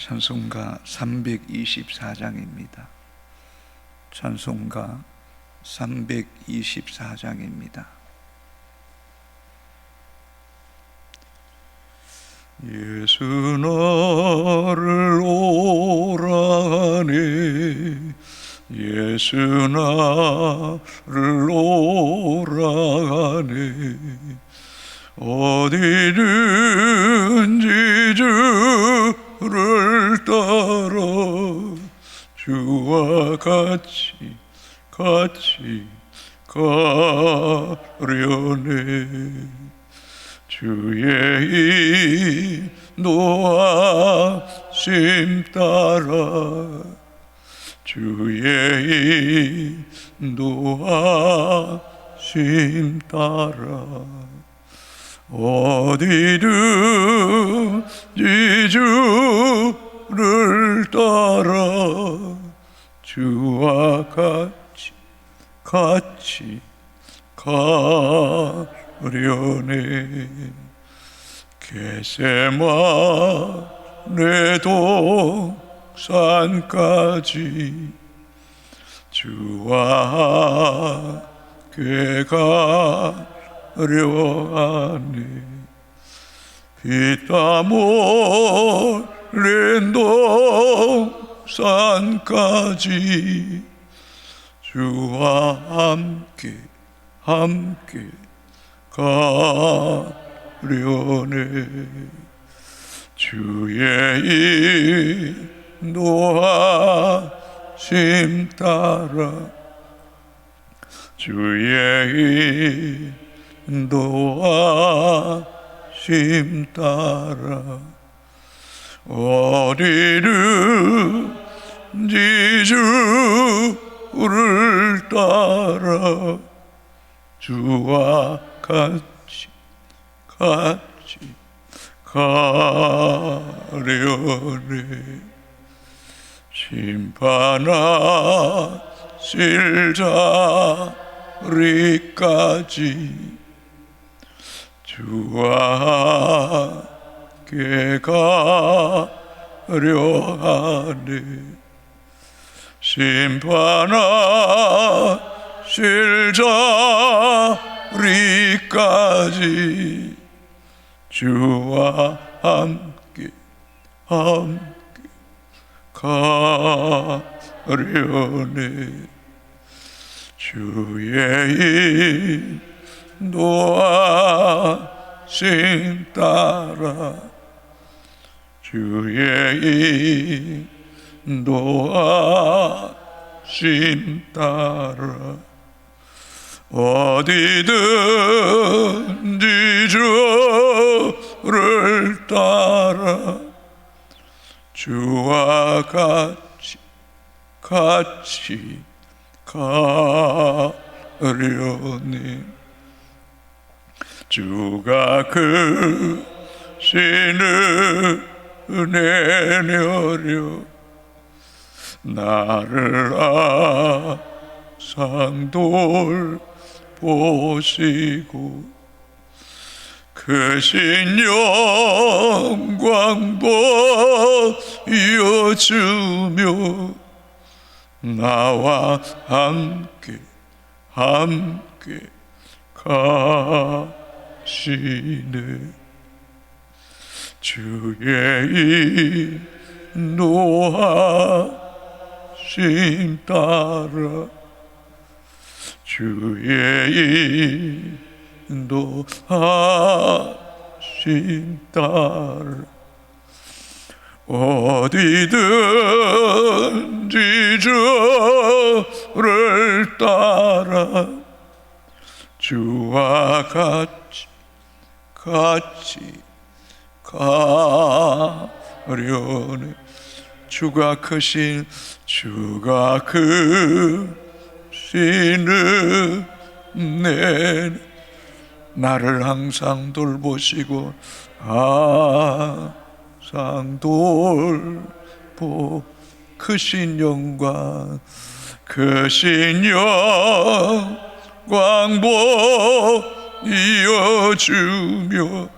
찬송가 324장입니다. 찬송가 324장입니다. 예수 나를 오라 하네, 예수 나를 오라 하네. 어디든지 주를 따라 주와 같이 가려네. 주의 인도하심 따라, 주의 인도하심 따라. 어디든지 주를 따라 주와 같이 가려네. 겟세마네 동산까지 주와 함께 가려하네. 피땀 흘린 동산까지 주와 함께 가려네. 주의 인도하심 따라, 주의 인도하심 따라. 어디든지 주를 따라 주와 같이 가려네. 심판하실 자리까지 주와 함께 가려하네. 심판하실 자리까지 주와 함께 가려네. 주의 인도하심 따라, 주의 인도하심 따라. 어디든지 주를 따라 주와 같이 가려네. 주가 크신 은혜 내려 나를 항상 돌보시고 크신 영광 보여주며 나와 함께 가시네. 주의 인도하심 따라, 주의 인도하심 따라. 어디든지 주를 따라 주와 같이 가려네. 주가 크신 은혜 나를 항상 돌보시고 항상 돌보 크신 영광 보여주며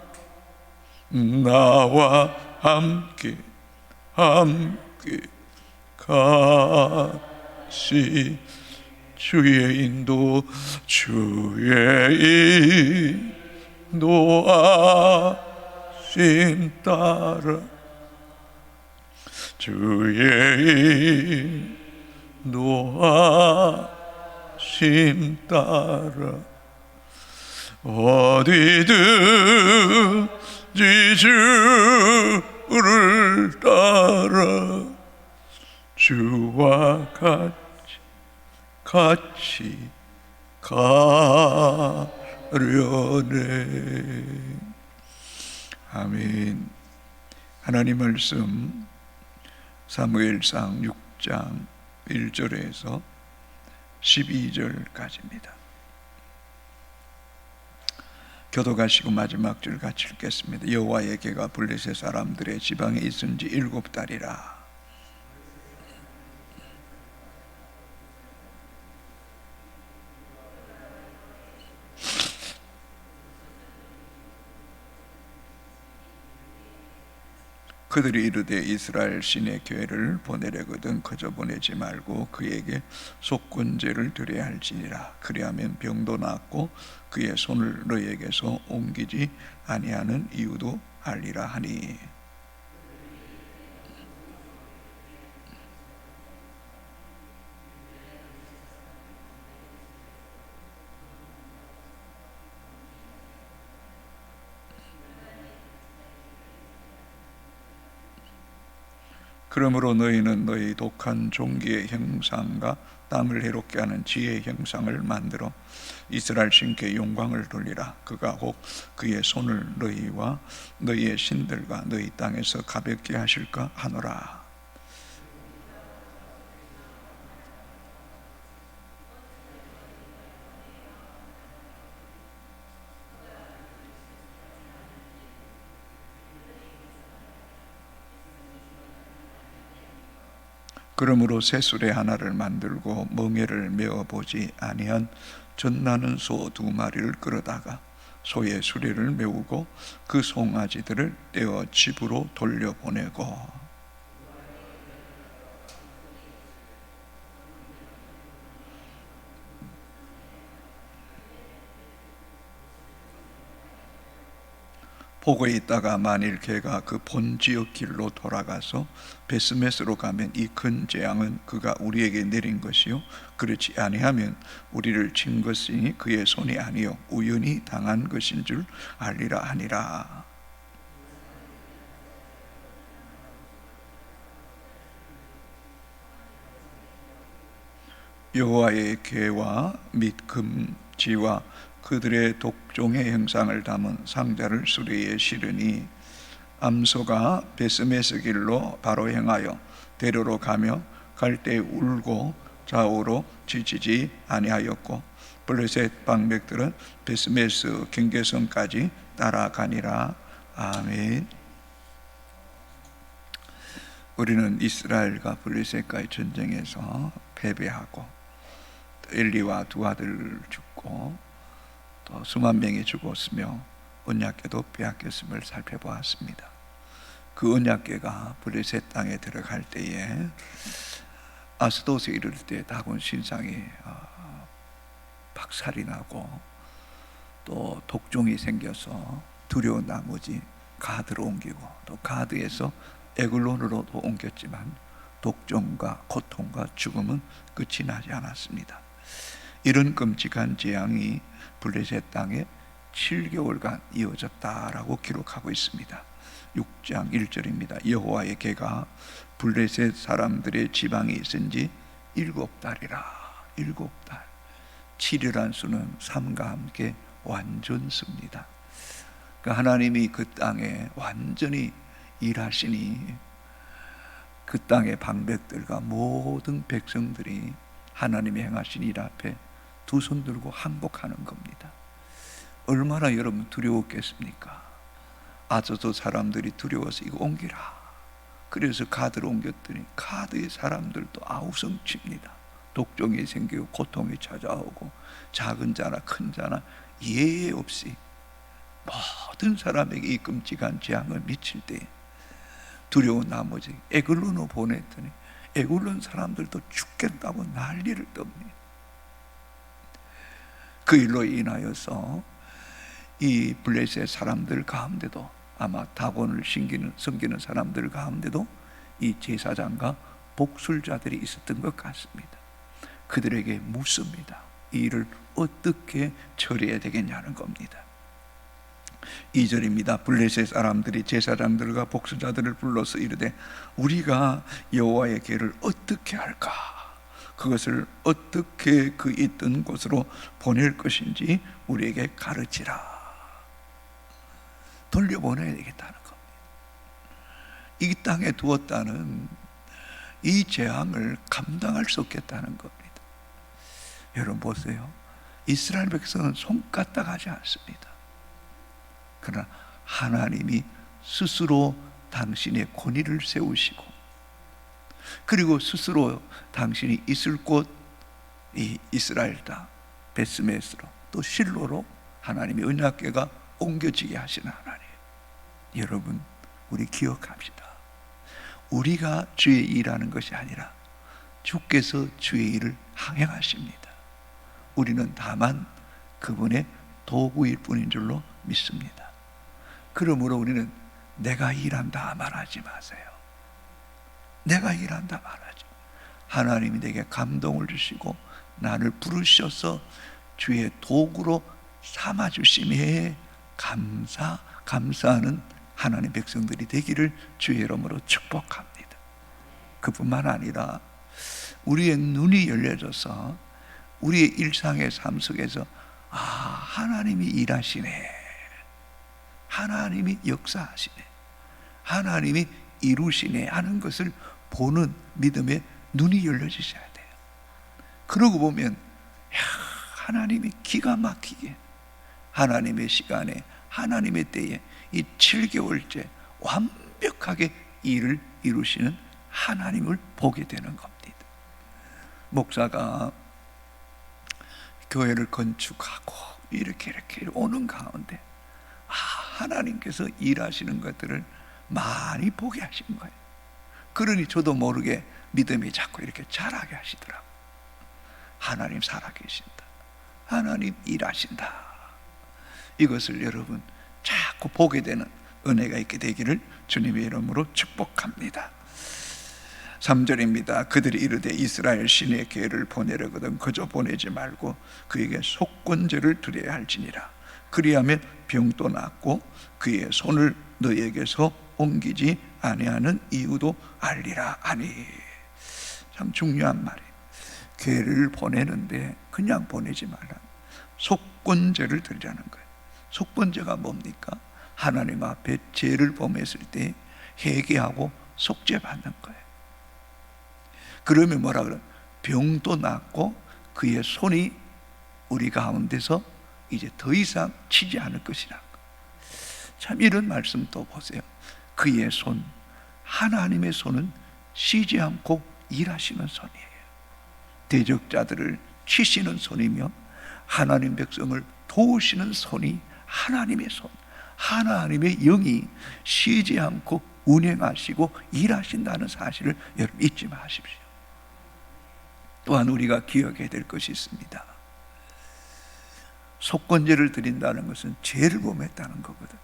나와 함께 함께 가시 주의 인도 인도하심 따라 주의 인도하심 따라 어디든지 주를 따라 주와 같이 가려네. 아멘. 하나님 말씀 사무엘상 6장 1절에서 12절까지입니다. 교도가시고 마지막 줄 같이 읽겠습니다. 여호와의 개가 블레셋 사람들의 지방에 있은 지 7달이라. 그들이 이르되 이스라엘 신의 교회를 보내려거든 그저 보내지 말고 그에게 속건제를 드려야 할지니라. 그리하면 병도 낫고 그의 손을 너희에게서 옮기지 아니하는 이유도 알리라 하니. 그러므로 너희는 너희 독한 종기의 형상과 땅을 해롭게 하는 지혜의 형상을 만들어 이스라엘 신께 영광을 돌리라. 그가 혹 그의 손을 너희와 너희의 신들과 너희 땅에서 가볍게 하실까 하노라. 그러므로 새수레 하나를 만들고 멍에를 메어보지 아니한 젖나는 소 2마리를 끌어다가 소의 수레를 메우고 그 송아지들을 떼어 집으로 돌려보내고 보고 있다가 만일 개가 그 본 지역 길로 돌아가서 베스메스로 가면 이 큰 재앙은 그가 우리에게 내린 것이요 그렇지 아니하면 우리를 친 것이니 그의 손이 아니요 우연히 당한 것인 줄 알리라 하니라. 여호와의 궤와 및 금지와 그들의 독종의 형상을 담은 상자를 수레에 실으니 암소가 베스메스 길로 바로 행하여 대로로 가며 갈 때 울고 좌우로 지치지 아니하였고 블레셋 방백들은 베스메스 경계선까지 따라가니라. 아멘. 우리는 이스라엘과 블레셋과의 전쟁에서 패배하고 엘리와 2 아들 죽고 또 수만 명이 죽었으며 언약궤도 빼앗겼음을 살펴보았습니다. 그 언약궤가 블레셋 땅에 들어갈 때에 아스돗에 이를 때 다곤 신상이 박살이 나고 또 독종이 생겨서 두려운 나머지 가드로 옮기고 또 가드에서 에글론으로도 옮겼지만 독종과 고통과 죽음은 끝이 나지 않았습니다. 이런 끔찍한 재앙이 블레셋 땅에 7개월간 이어졌다라고 기록하고 있습니다. 6장 1절입니다. 여호와의 개가 블레셋 사람들의 지방에 있은 지 7달이라. 7달. 7이란 수는 3과 함께 완전수입니다. 그러니까 하나님이 그 땅에 완전히 일하시니 그 땅의 방백들과 모든 백성들이 하나님이 행하신 일 앞에 2손 들고 항복하는 겁니다. 얼마나 여러분 두려웠겠습니까? 아저도 사람들이 두려워서 이거 옮기라. 그래서 가드를 옮겼더니 가드의 사람들도 아우성칩니다. 독종이 생기고 고통이 찾아오고 작은 자나 큰 자나 예외 없이 모든 사람에게 이 끔찍한 재앙을 미칠 때 두려운 나머지 에글론으로 보냈더니 에글론 사람들도 죽겠다고 난리를 떱니다. 그 일로 인하여서 이 블레셋 사람들 가운데도, 아마 다곤을 섬기는 사람들 가운데도 이 제사장과 복술자들이 있었던 것 같습니다. 그들에게 묻습니다. 이 일을 어떻게 처리해야 되겠냐는 겁니다. 2절입니다. 블레셋 사람들이 제사장들과 복술자들을 불러서 이르되 우리가 여호와의 궤를 어떻게 할까? 그것을 어떻게 그 있던 곳으로 보낼 것인지 우리에게 가르치라. 돌려보내야 되겠다는 겁니다. 이 땅에 두었다는 이 재앙을 감당할 수 없겠다는 겁니다. 여러분 보세요. 이스라엘 백성은 손까딱하지 않습니다. 그러나 하나님이 스스로 당신의 권위를 세우시고, 그리고 스스로 당신이 있을 곳, 이 이스라엘 땅 베스메스로, 또 실로로 하나님의 언약궤가 옮겨지게 하시는 하나님. 여러분, 우리 기억합시다. 우리가 주의 일하는 것이 아니라 주께서 주의 일을 항행하십니다. 우리는 다만 그분의 도구일 뿐인 줄로 믿습니다. 그러므로 우리는 내가 일한다 말하지 마세요. 내가 일한다 말하지. 하나님이 내게 감동을 주시고 나를 부르셔서 주의 도구로 삼아주심에 감사하는 하나님 백성들이 되기를 주의 이름으로 축복합니다. 그뿐만 아니라 우리의 눈이 열려져서 우리의 일상의 삶 속에서 하나님이 일하시네, 하나님이 역사하시네, 하나님이 이루시네 하는 것을 보는 믿음의 눈이 열려지셔야 돼요. 그러고 보면 하나님이 기가 막히게 하나님의 시간에, 하나님의 때에 이 7개월째 완벽하게 일을 이루시는 하나님을 보게 되는 겁니다. 목사가 교회를 건축하고 이렇게 오는 가운데 하나님께서 일하시는 것들을 많이 보게 하신 거예요. 그러니 저도 모르게 믿음이 자꾸 이렇게 자라게 하시더라고요. 하나님 살아계신다, 하나님 일하신다. 이것을 여러분 자꾸 보게 되는 은혜가 있게 되기를 주님의 이름으로 축복합니다. 3절입니다. 그들이 이르되 이스라엘 신의 궤를 보내려거든 그저 보내지 말고 그에게 속건제를 드려야 할지니라. 그리하면 병도 낫고 그의 손을 너에게서 옮기지 아니하는 이유도 알리라 하니. 참 중요한 말이에요. 궤를 보내는데 그냥 보내지 말라. 속건제를 드리라는 거예요. 속건제가 뭡니까? 하나님 앞에 죄를 범했을 때 회개하고 속죄 받는 거예요. 그러면 뭐라 그래? 병도 낫고 그의 손이 우리 가운데서 이제 더 이상 치지 않을 것이라. 참 이런 말씀 또 보세요. 그의 손, 하나님의 손은 쉬지 않고 일하시는 손이에요. 대적자들을 치시는 손이며 하나님 백성을 도우시는 손이 하나님의 손, 하나님의 영이 쉬지 않고 운행하시고 일하신다는 사실을 여러분 잊지 마십시오. 또한 우리가 기억해야 될 것이 있습니다. 속건제를 드린다는 것은 죄를 범했다는 거거든요.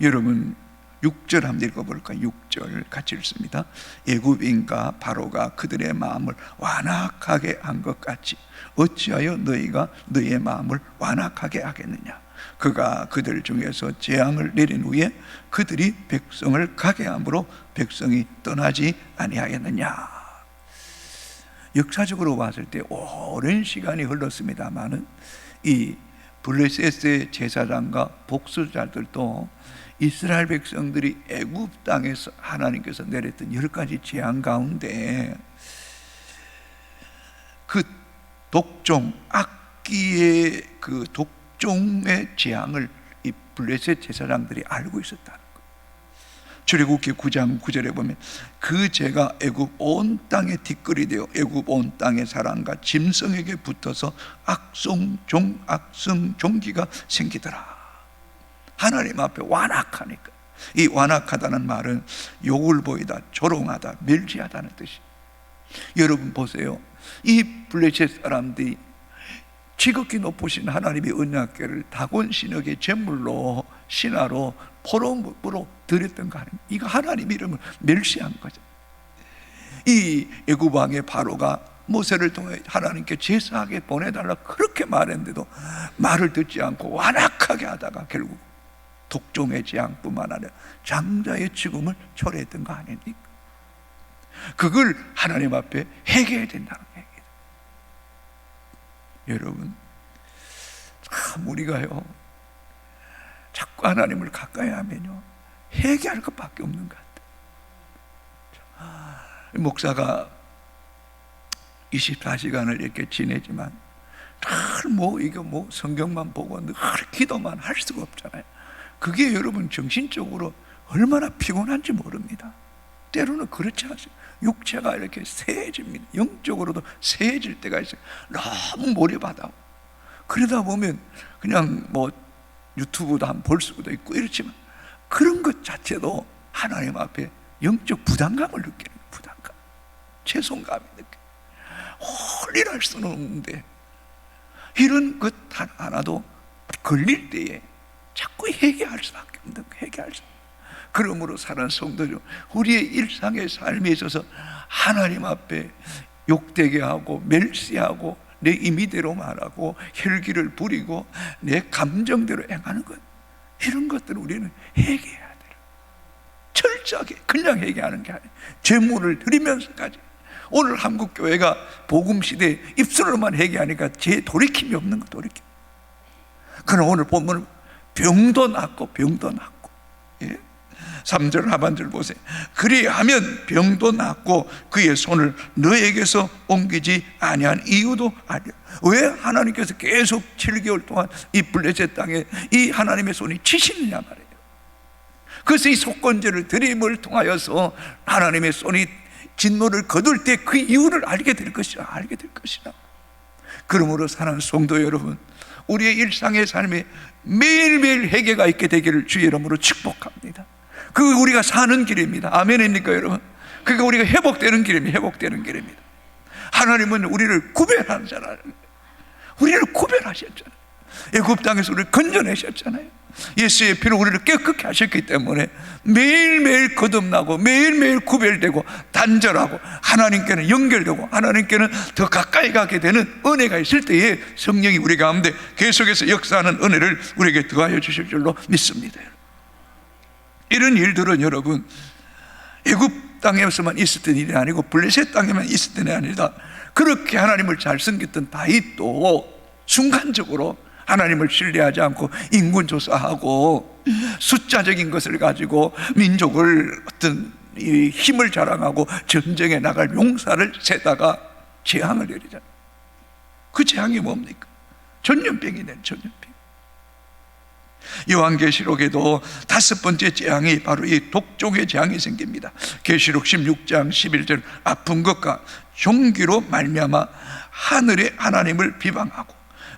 여러분 6절 한번 읽어볼까요? 6절 같이 읽습니다. 애굽인과 바로가 그들의 마음을 완악하게 한 것 같이 어찌하여 너희가 너희의 마음을 완악하게 하겠느냐. 그가 그들 중에서 재앙을 내린 후에 그들이 백성을 가게 함으로 백성이 떠나지 아니하겠느냐. 역사적으로 봤을 때 오랜 시간이 흘렀습니다마는 이 블레셋의 제사장과 복술자들도 이스라엘 백성들이 애굽 땅에서 하나님께서 내렸던 10가지 재앙 가운데 그 독종, 악기의 그 독종의 재앙을 이 블레셋 제사장들이 알고 있었다는 거예요. 출애굽기 9장 9절에 보면 그 죄가 애굽 온 땅에 뒷거리 되어 애굽 온 땅의 사람과 짐승에게 붙어서 악성종기가 생기더라. 하나님 앞에 완악하니까 이 완악하다는 말은 욕을 보이다, 조롱하다, 멸시하다는 뜻이. 여러분 보세요. 이 블레셋 사람들이 지극히 높으신 하나님의 언약궤를 다곤 신역의 제물로, 신화로, 포로로 드렸던 거 아닙니까? 이거 하나님 이름을 멸시한 거죠. 이 애굽 왕의 바로가 모세를 통해 하나님께 제사하게 보내달라 그렇게 말했는데도 말을 듣지 않고 완악하게 하다가 결국 독종의 재앙뿐만 아니라 장자의 죽음을 초래했던 거 아닙니까? 그걸 하나님 앞에 회개해야 된다는 얘기예요. 여러분, 참 우리가요 자꾸 하나님을 가까이 하면요 회개할 것밖에 없는 것 같아요. 목사가 24시간을 이렇게 지내지만 늘 이거 성경만 보고 늘 기도만 할 수가 없잖아요. 그게 여러분 정신적으로 얼마나 피곤한지 모릅니다. 때로는 그렇지 않습니까? 육체가 이렇게 세해집니다. 영적으로도 세해질 때가 있어요. 너무 몰입하다. 그러다 보면 그냥 유튜브도 한번 볼 수도 있고 이렇지만 그런 것 자체도 하나님 앞에 영적 부담감을 느끼는 거예요. 부담감, 죄송감이 느껴요. 홀리할 수는 없는데 이런 것 하나도 걸릴 때에 자꾸 회개할 수밖에 없는 거예요. 회개할 수. 그러므로 사는 성도들, 우리의 일상의 삶에 있어서 하나님 앞에 욕되게 하고 멸시하고 내 임의대로 말하고 혈기를 부리고 내 감정대로 행하는 것, 이런 것들을 우리는 회개해야 돼요. 철저하게. 그냥 회개하는 게 아니에요. 제물을 드리면서까지. 오늘 한국 교회가 복음 시대에 입술로만 회개하니까 제 돌이킴이 없는 거, 돌이킴. 그러나 오늘 보면 병도 낫고 병도 낫고, 예? 3절 하반절 보세요. 그리하면 병도 낫고 그의 손을 너에게서 옮기지 아니한 이유도 아니야. 왜 하나님께서 계속 7개월 동안 이 블레셋 땅에 이 하나님의 손이 치시느냐 말이에요. 그래서 이 속건제를 드림을 통하여서 하나님의 손이 진노를 거둘 때 그 이유를 알게 될 것이라. 그러므로 사랑하는 성도 여러분, 우리의 일상의 삶에 매일매일 회개가 있게 되기를 주의 이름으로 축복합니다. 그게 우리가 사는 길입니다. 아멘입니까 여러분? 그게 우리가 회복되는 길입니다. 하나님은 우리를 구별하는 자라. 우리를 구별하셨잖아요. 애굽 땅에서 우리를 건져내셨잖아요. 예수의 피로 우리를 깨끗게 하셨기 때문에 매일매일 거듭나고 매일매일 구별되고 단절하고 하나님께는 연결되고 하나님께는 더 가까이 가게 되는 은혜가 있을 때에 성령이 우리 가운데 계속해서 역사하는 은혜를 우리에게 더하여 주실 줄로 믿습니다. 이런 일들은 여러분 애굽 땅에서만 있었던 일이 아니고 블레셋 땅에만 있었던 일이 아니라 그렇게 하나님을 잘 섬겼던 다윗도 순간적으로 하나님을 신뢰하지 않고 인군 조사하고 숫자적인 것을 가지고 민족을 어떤 힘을 자랑하고 전쟁에 나갈 용사를 세다가 재앙을 내리잖아요. 그 재앙이 뭡니까? 전염병이네. 전염병. 요한계시록에도 5번째 재앙이 바로 이 독종의 재앙이 생깁니다. 계시록 16장 11절 아픈 것과 종기로 말미암아 하늘의 하나님을 비방하고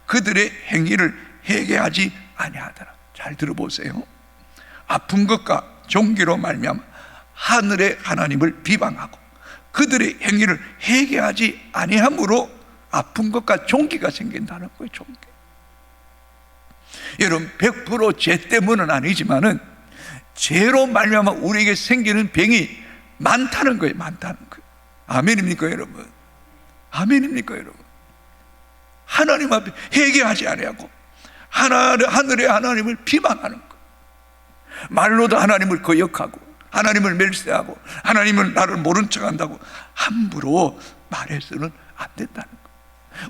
그들의 행위를 회개하지 아니하더라. 잘 들어보세요. 아픈 것과 종기로 말미암아 하늘의 하나님을 비방하고 그들의 행위를 회개하지 아니함으로 아픈 것과 종기가 생긴다는 거예요. 종기. 여러분 100% 죄 때문은 아니지만은 죄로 말미암아 우리에게 생기는 병이 많다는 거예요. 아멘입니까 여러분? 아멘입니까 여러분? 하나님 앞에 회개하지 아니하고 하늘의 하나님을 비방하는 것, 말로도 하나님을 거역하고 하나님을 멸시하고 하나님을 나를 모른 척한다고 함부로 말해서는 안 된다는 것.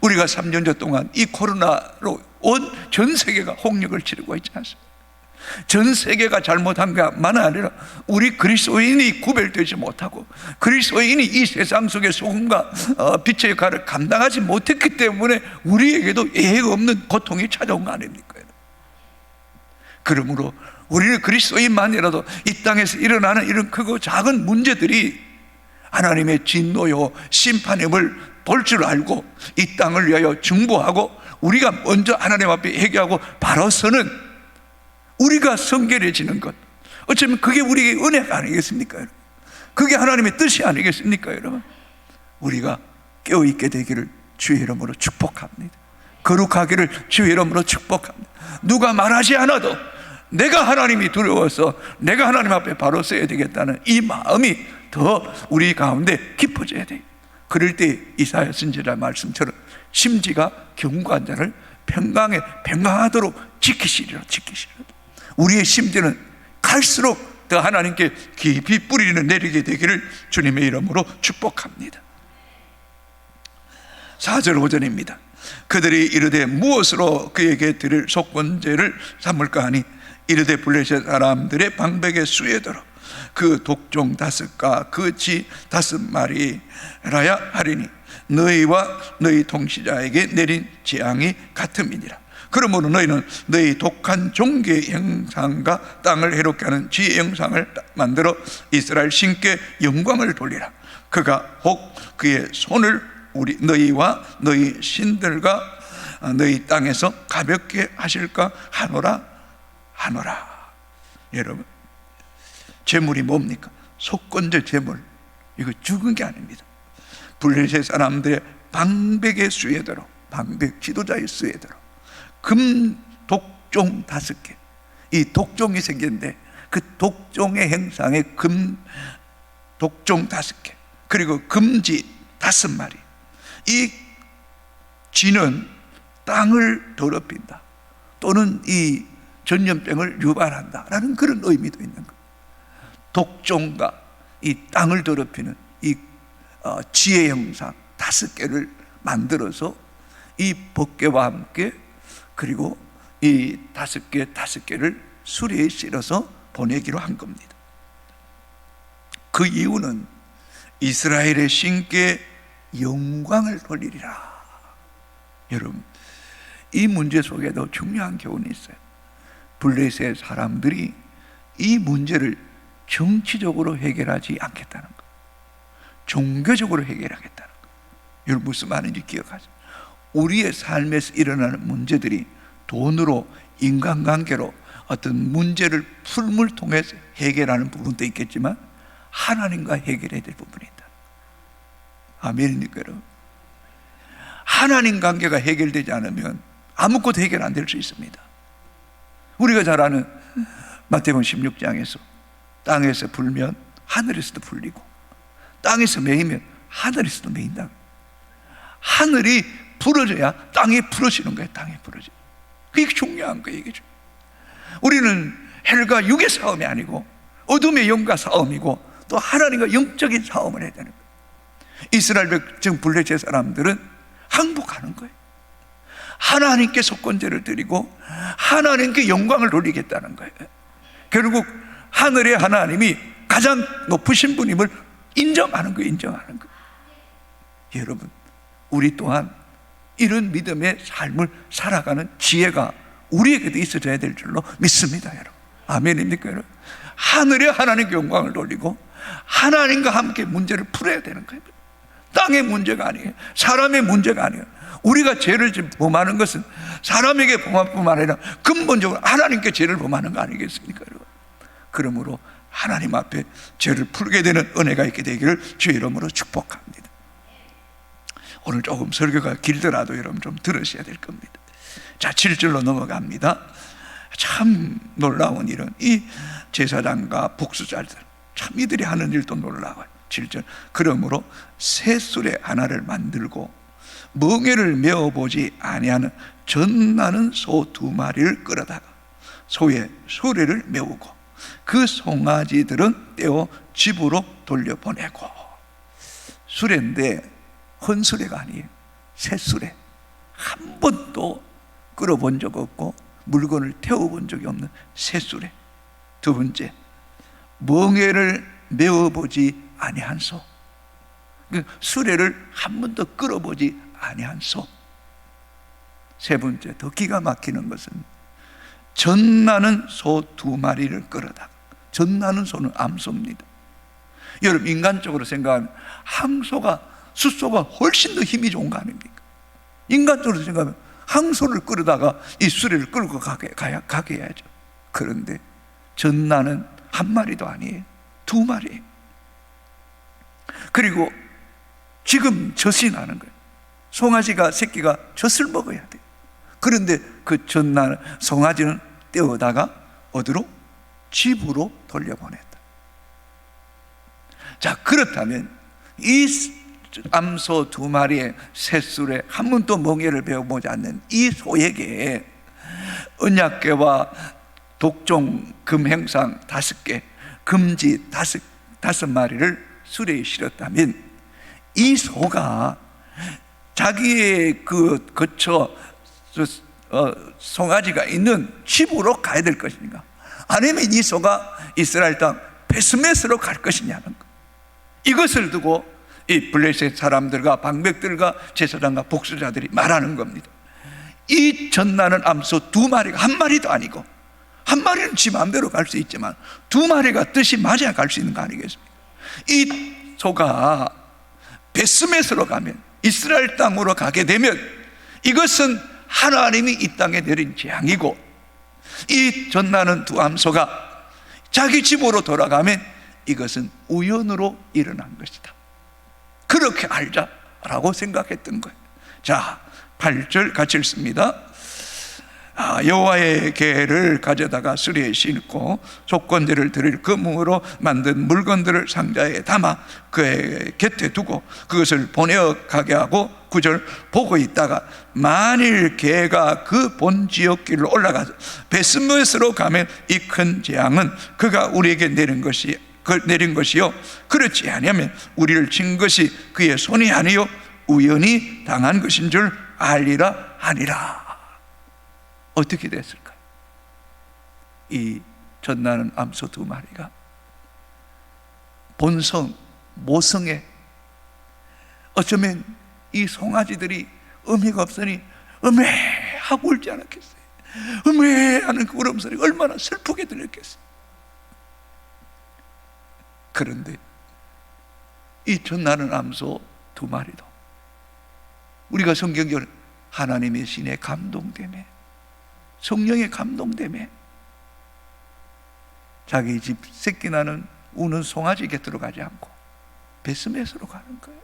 우리가 3년여 동안 이 코로나로 온 전 세계가 홍역을 치르고 있지 않습니까? 전 세계가 잘못한 것만 아니라 우리 그리스도인이 구별되지 못하고 그리스도인이 이 세상 속의 소금과 빛의 역할을 감당하지 못했기 때문에 우리에게도 예외가 없는 고통이 찾아온 거 아닙니까? 그러므로 우리는 그리스도인만이라도 이 땅에서 일어나는 이런 크고 작은 문제들이 하나님의 진노요 심판임을 볼 줄 알고 이 땅을 위하여 중보하고 우리가 먼저 하나님 앞에 회개하고 바로 서는 우리가 성결해지는 것, 어쩌면 그게 우리에게 은혜가 아니겠습니까, 여러분? 그게 하나님의 뜻이 아니겠습니까, 여러분? 우리가 깨어있게 되기를 주의 이름으로 축복합니다. 거룩하기를 주의 이름으로 축복합니다. 누가 말하지 않아도 내가 하나님이 두려워서 내가 하나님 앞에 바로 서야 되겠다는 이 마음이 더 우리 가운데 깊어져야 돼요. 그럴 때 이사야 선지자 말씀처럼 심지가 경고한 자를 평강하도록 지키시리라. 우리의 심지는 갈수록 더 하나님께 깊이 뿌리는 내리게 되기를 주님의 이름으로 축복합니다. 4절 5절입니다. 그들이 이르되 무엇으로 그에게 드릴 속건제를 삼을까 하니 이르되 블레셋 사람들의 방백에 수에더러 그 독종 5과 그 쥐 5마리라야 하리니 너희와 너희 통치자에게 내린 재앙이 같음이니라. 그러므로 너희는 너희 독한 종교의 형상과 땅을 해롭게 하는 쥐의 형상을 만들어 이스라엘 신께 영광을 돌리라. 그가 혹 그의 손을 너희와 너희 신들과 너희 땅에서 가볍게 하실까 하노라. 여러분, 제물이 뭡니까? 속건제 제물. 이거 죽은 게 아닙니다. 블레셋 사람들의 방백의 수에대로, 방백 지도자의 수에대로 금 독종 5개, 이 독종이 생겼는데 그 독종의 행상에 금 독종 5개, 그리고 금지 5마리. 이 쥐는 땅을 더럽힌다 또는 이 전염병을 유발한다라는 그런 의미도 있는 거예요. 독종과 이 땅을 더럽히는 이 쥐의 형상 5개를 만들어서 이 법궤와 함께, 그리고 이 5개를 수레에 실어서 보내기로 한 겁니다. 그 이유는 이스라엘의 신께 영광을 돌리리라. 여러분, 이 문제 속에도 중요한 교훈이 있어요. 블레셋 사람들이 이 문제를 정치적으로 해결하지 않겠다는 것, 종교적으로 해결하겠다는 것. 여러분, 무슨 말인지 기억하세요. 우리의 삶에서 일어나는 문제들이 돈으로, 인간관계로 어떤 문제를 풀물 통해서 해결하는 부분도 있겠지만 하나님과 해결해야 될 부분이 있다. 아멘입니까, 여러분? 하나님 관계가 해결되지 않으면 아무것도 해결 안 될 수 있습니다. 우리가 잘 아는 마태복음 16장에서 땅에서 불면 하늘에서도 불리고 땅에서 메이면 하늘에서도 메인다. 하늘이 부러져야 땅이 부러지는 거예요. 땅이 부러져. 그게 중요한 거예요. 이게. 우리는 헬과 육의 싸움이 아니고 어둠의 영과 싸움이고 또 하나님과 영적인 싸움을 해야 되는 거예요. 이스라엘 백성 블레셋 사람들은 항복하는 거예요. 하나님께 속건제를 드리고 하나님께 영광을 돌리겠다는 거예요. 결국 하늘의 하나님이 가장 높으신 분임을 인정하는 거예요. 인정하는 거예요. 여러분, 우리 또한 이런 믿음의 삶을 살아가는 지혜가 우리에게도 있어져야 될 줄로 믿습니다, 여러분. 아멘입니까, 여러분? 하늘의 하나님께 영광을 돌리고 하나님과 함께 문제를 풀어야 되는 거예요. 땅의 문제가 아니에요. 사람의 문제가 아니에요. 우리가 죄를 범하는 것은 사람에게 범할 뿐만 아니라 근본적으로 하나님께 죄를 범하는 거 아니겠습니까, 여러분? 그러므로 하나님 앞에 죄를 풀게 되는 은혜가 있게 되기를 주의 이름으로 축복합니다. 오늘 조금 설교가 길더라도 여러분 좀 들으셔야 될 겁니다. 자, 7절로 넘어갑니다. 참 놀라운 일은 이 제사장과 복수자들, 참 이들이 하는 일도 놀라워요. 7절, 그러므로 새 수레 하나를 만들고 멍에를 메어보지 아니하는 젖나는 소 2마리를 끌어다가 소의 수레를 메우고 그 송아지들은 떼어 집으로 돌려보내고. 수레인데 헌수레가 아니에요. 새 수레. 한 번도 끌어본 적 없고 물건을 태워본 적이 없는 새 수레. 두 번째, 멍에를 메어보지 아니한 소. 수레를 한 번도 끌어보지 아니한 소. 세 번째, 더 기가 막히는 것은 젖나는 소 2마리를 끌어다가. 젖나는 소는 암소입니다. 여러분, 인간적으로 생각하면 항소가, 숫소가 훨씬 더 힘이 좋은 거 아닙니까? 인간적으로 생각하면 항소를 끌어다가 이 수레를 끌고 가게 해야죠. 그런데 젖나는 한 마리도 아니에요. 두 마리. 그리고 지금 젖이 나는 거예요. 송아지가 새끼가 젖을 먹어야 돼요. 그런데 그 전날 송아지는 떼어다가 어디로? 집으로 돌려보냈다. 자, 그렇다면 이 암소 두 마리의 셋술에 한 번도 멍에를 배워보지 않는 이 소에게 언약궤와 독종 금행상 5개, 금지 5마리를 수레에 실었다면 이 소가 자기의 그 거처 송아지가 있는 집으로 가야 될 것인가, 아니면 이 소가 이스라엘 땅 베스메스로 갈 것이냐는 것. 이것을 두고 이 블레셋 사람들과 방백들과 제사장과 복수자들이 말하는 겁니다. 이 전나는 암소 두 마리가 한 마리도 아니고, 한 마리는 지 마음대로 갈 수 있지만 두 마리가 뜻이 맞아야 갈 수 있는 거 아니겠습니까? 이 소가 베스메스로 가면, 이스라엘 땅으로 가게 되면 이것은 하나님이 이 땅에 내린 재앙이고, 이 전나는 두 암소가 자기 집으로 돌아가면 이것은 우연으로 일어난 것이다. 그렇게 알자라고 생각했던 거예요. 자, 8절 같이 읽습니다. 여호와의 궤를 가져다가 수레에 싣고 속건제를 드릴 금으로 만든 물건들을 상자에 담아 그의 곁에 두고 그것을 보내어 가게 하고, 9절, 보고 있다가 만일 궤가 그 본 지역 길로 올라가서 베스메스로 가면 이 큰 재앙은 그가 우리에게 내린 것이요 그렇지 아니하면 우리를 친 것이 그의 손이 아니요 우연히 당한 것인 줄 알리라 하니라. 어떻게 됐을까요? 이 전나는 암소 두 마리가 본성, 모성에, 어쩌면 이 송아지들이 의미가 없으니 하고 울지 않았겠어요? 하는 그 울음소리가 얼마나 슬프게 들렸겠어요? 그런데 이 전나는 암소 두 마리도 우리가 성경적으로 하나님의 신에 감동되며, 성령에 감동되며 자기 집 새끼 나는 우는 송아지 곁으로 가지 않고 베스메스로 가는 거예요.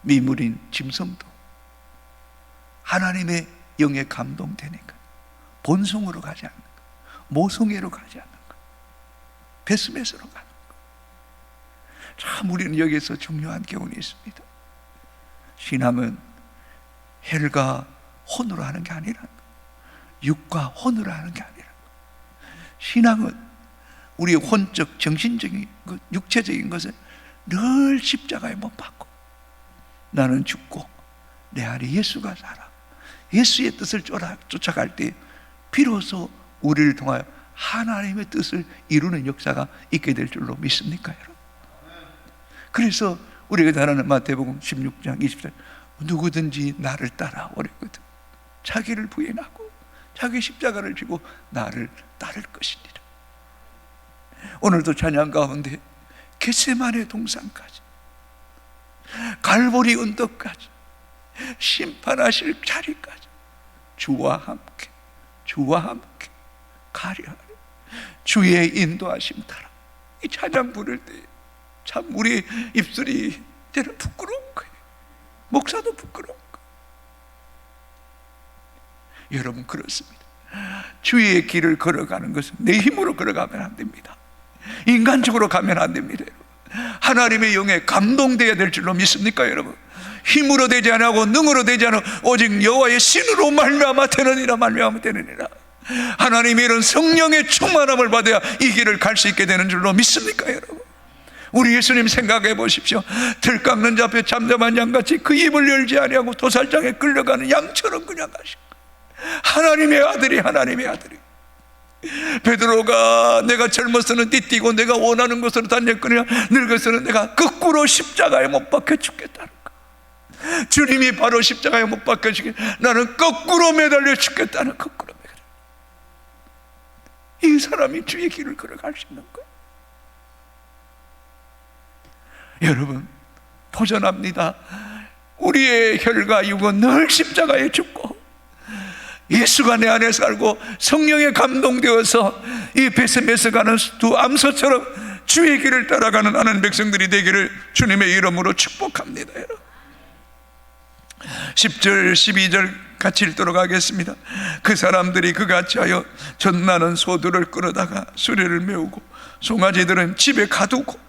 미물인 짐승도 하나님의 영에 감동되니까 본성으로 가지 않는 거예요. 모성애로 가지 않는 거예요. 베스메스로 가는 거예요. 참 우리는 여기서 중요한 교훈이 있습니다. 신앙은 혈과 혼으로 하는 게 아니라, 육과 혼으로 하는 게 아니라, 신앙은 우리의 혼적, 정신적인 것, 육체적인 것을 늘 십자가에 못 박고 나는 죽고 내 안에 예수가 살아, 예수의 뜻을 쫓아갈 때 비로소 우리를 통하여 하나님의 뜻을 이루는 역사가 있게 될 줄로 믿습니까, 여러분? 그래서 우리가 잘 아는 마태복음 16장 20절, 누구든지 나를 따라오려거든 자기를 부인하고 자기 십자가를 지고 나를 따를 것이니라. 오늘도 찬양 가운데 겟세마네 동산까지, 갈보리 언덕까지, 심판하실 자리까지 주와 함께 가려 하리. 주의 인도하심 따라. 이 찬양 부를 때 참 우리 입술이 때는 부끄러운 거예요. 목사도 부끄러운 거예요. 여러분, 그렇습니다. 주의 길을 걸어가는 것은 내 힘으로 걸어가면 안 됩니다. 인간적으로 가면 안 됩니다. 여러분, 하나님의 영에 감동되어야 될 줄로 믿습니까, 여러분? 힘으로 되지 않고 능으로 되지 않고 오직 여호와의 신으로 말미암아 되느니라. 하나님의 이런 성령의 충만함을 받아야 이 길을 갈 수 있게 되는 줄로 믿습니까, 여러분? 우리 예수님 생각해 보십시오. 들 깎는 자 앞에 잠잠한 양같이 그 입을 열지 아니하고 도살장에 끌려가는 양처럼 그냥 가시고, 하나님의 아들이 베드로가 내가 젊어서는 띠띠고 내가 원하는 것으로 다녔거니와 늙어서는 내가 거꾸로 십자가에 못 박혀 죽겠다는 거. 주님이 바로 십자가에 못 박혀 죽게, 나는 거꾸로 매달려 죽겠다는, 거꾸로 매달려. 이 사람이 주의 길을 걸어갈 수 있는 거예요. 여러분, 도전합니다. 우리의 혈과 육은 늘 십자가에 죽고 예수가 내 안에 살고 성령에 감동되어서 이 베스메스 가는 두 암소처럼 주의 길을 따라가는 하나님 백성들이 되기를 주님의 이름으로 축복합니다. 여러분, 10절 12절 같이 읽도록 하겠습니다. 그 사람들이 그같이 하여 전나는 소들을 끌어다가 수레를 메우고 송아지들은 집에 가두고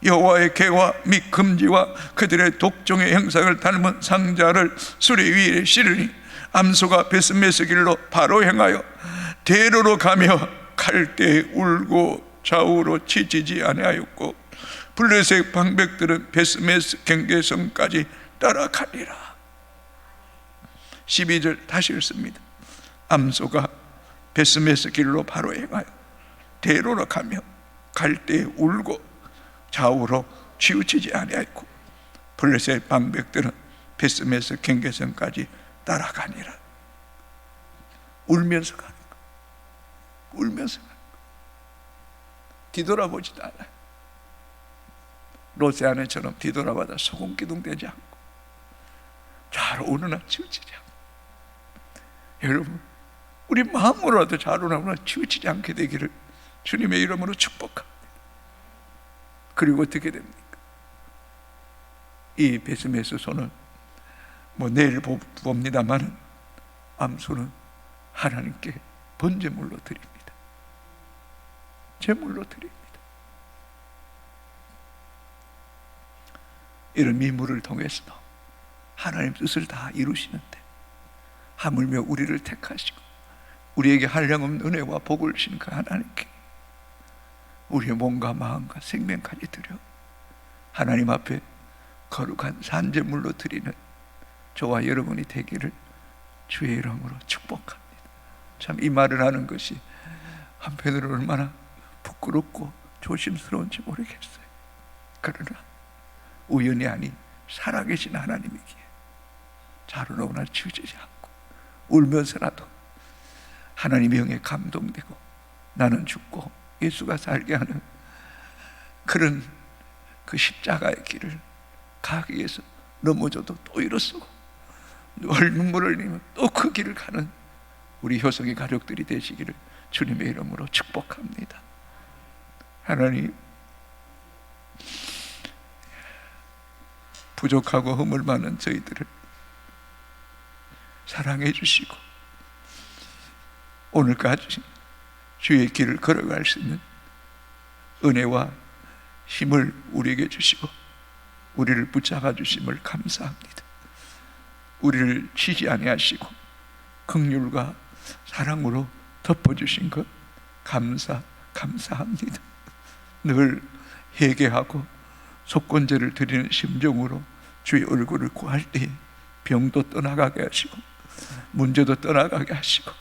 여호와의 계와 및 금지와 그들의 독종의 형상을 닮은 상자를 수레 위에 실으니 암소가 베스메스 길로 바로 행하여 대로로 가며 갈 때 울고 좌우로 치지지 아니하였고 블레셋 방백들은 베스메스 경계선까지 따라가니라. 12절 다시 읽습니다. 암소가 베스메스 길로 바로 행하여 대로로 가며 갈 때 울고 좌우로 치우치지 아니하였고 블레셋 방백들은 베스메스 경계선까지 따라가니라. 울면서 가는 거, 울면서 가는 거. 뒤돌아보지도 않아요. 롯의 아내처럼 뒤돌아봐도 소금기둥되지 않고 좌로 오느나 치우치지 않고. 여러분, 우리 마음으로라도 좌로 오느나 치우치지 않게 되기를 주님의 이름으로 축복합니다. 그리고 어떻게 됩니까? 이 베스메스 소는 내일 봅니다만 암소는 하나님께 번제물로 드립니다. 제물로 드립니다. 이런 미물을 통해서 하나님 뜻을 다 이루시는데 하물며 우리를 택하시고 우리에게 한량없는 은혜와 복을 주신 그 하나님께 우리의 몸과 마음과 생명까지 드려 하나님 앞에 거룩한 산제물로 드리는 저와 여러분이 되기를 주의 이름으로 축복합니다. 참 이 말을 하는 것이 한편으로 얼마나 부끄럽고 조심스러운지 모르겠어요. 그러나 우연이 아닌 살아계신 하나님이기에 자로 오나 치우치지 않고 울면서라도 하나님의 영에 감동되고 나는 죽고 예수가 살게 하는 그런 그 십자가의 길을 가기 위해서 넘어져도 또 일어서고 눈물을 흘리면 또 그 길을 가는 우리 효성의 가족들이 되시기를 주님의 이름으로 축복합니다. 하나님, 부족하고 허물 많은 저희들을 사랑해 주시고 오늘까지 주의 길을 걸어갈 수 있는 은혜와 힘을 우리에게 주시고 우리를 붙잡아 주심을 감사합니다. 우리를 치지 아니하시고 긍휼과 사랑으로 덮어주신 것 감사합니다. 늘 회개하고 속건제를 드리는 심정으로 주의 얼굴을 구할 때 병도 떠나가게 하시고 문제도 떠나가게 하시고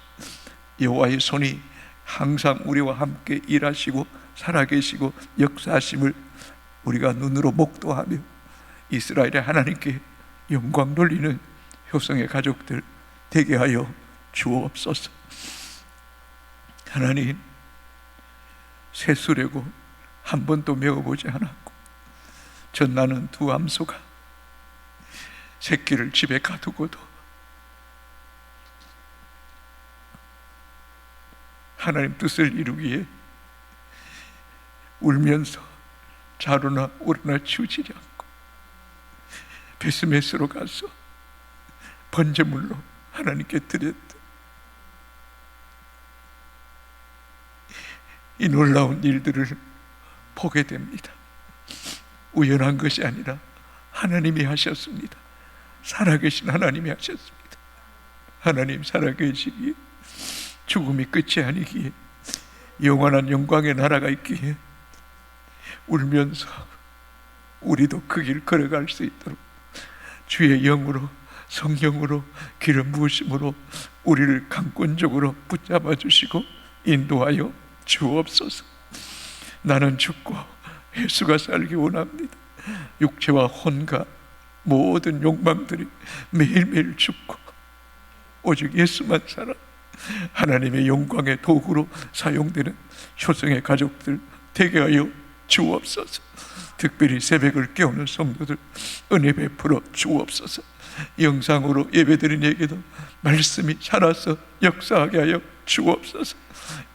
여호와의 손이 항상 우리와 함께 일하시고 살아계시고 역사하심을 우리가 눈으로 목도하며 이스라엘의 하나님께 영광 돌리는 효성의 가족들 되게 하여 주옵소서. 하나님, 새수레고 한 번도 메어보지 않았고 전나는 두 암소가 새끼를 집에 가두고도 하나님 뜻을 이루기에 울면서 자루나 오르나 치우치지 않고 베스메스로 가서 번제물로 하나님께 드렸던 이 놀라운 일들을 보게 됩니다. 우연한 것이 아니라 하나님이 하셨습니다. 살아계신 하나님이 하셨습니다. 하나님 살아계시기에 죽음이 끝이 아니기에 영원한 영광의 나라가 있기에 울면서 우리도 그 길 걸어갈 수 있도록 주의 영으로 성령으로 기름 부으심으로 우리를 강권적으로 붙잡아 주시고 인도하여 주옵소서. 나는 죽고 예수가 살기 원합니다. 육체와 혼과 모든 욕망들이 매일매일 죽고 오직 예수만 살아 하나님의 영광의 도구로 사용되는 효성의 가족들 되게 하여 주옵소서. 특별히 새벽을 깨우는 성도들 은혜 베풀어 주옵소서. 영상으로 예배드리에게도 말씀이 살아서 역사하게 하여 주옵소서.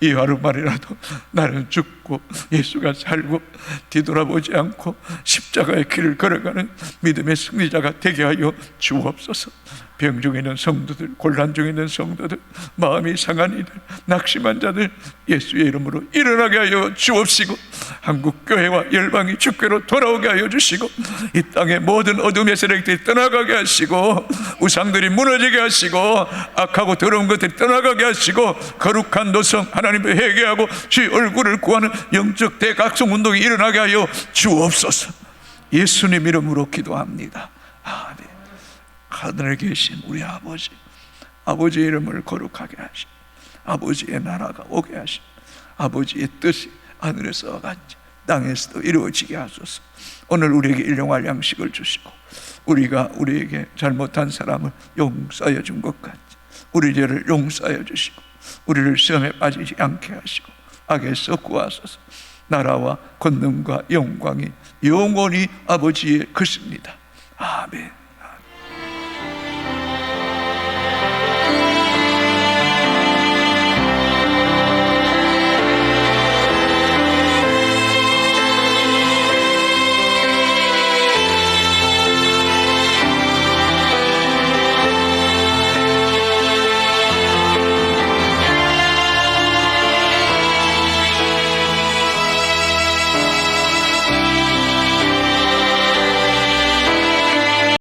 이 하루만이라도 나는 죽고 예수가 살고 뒤돌아보지 않고 십자가의 길을 걸어가는 믿음의 승리자가 되게 하여 주옵소서. 병 중에 있는 성도들, 곤란 중에 있는 성도들, 마음이 상한 이들, 낙심한 자들 예수의 이름으로 일어나게 하여 주옵시고, 한국교회와 열방이 주께로 돌아오게 하여 주시고, 이 땅의 모든 어둠의 세력들이 떠나가게 하시고, 우상들이 무너지게 하시고, 악하고 더러운 것들이 떠나가게 하시고, 거룩한 노성 하나님을 회개하고 주의 얼굴을 구하는 영적 대각성 운동이 일어나게 하여 주옵소서. 예수님 이름으로 기도합니다. 아멘. 하늘에 계신 우리 아버지, 아버지의 이름을 거룩하게 하시고 아버지의 나라가 오게 하시고 아버지의 뜻이 하늘에서와 같이 땅에서도 이루어지게 하소서. 오늘 우리에게 일용할 양식을 주시고 우리가 우리에게 잘못한 사람을 용서하여 준 것 같이 우리 죄를 용서하여 주시고 우리를 시험에 빠지지 않게 하시고 악에서 구하소서. 나라와 권능과 영광이 영원히 아버지의 것입니다. 아멘.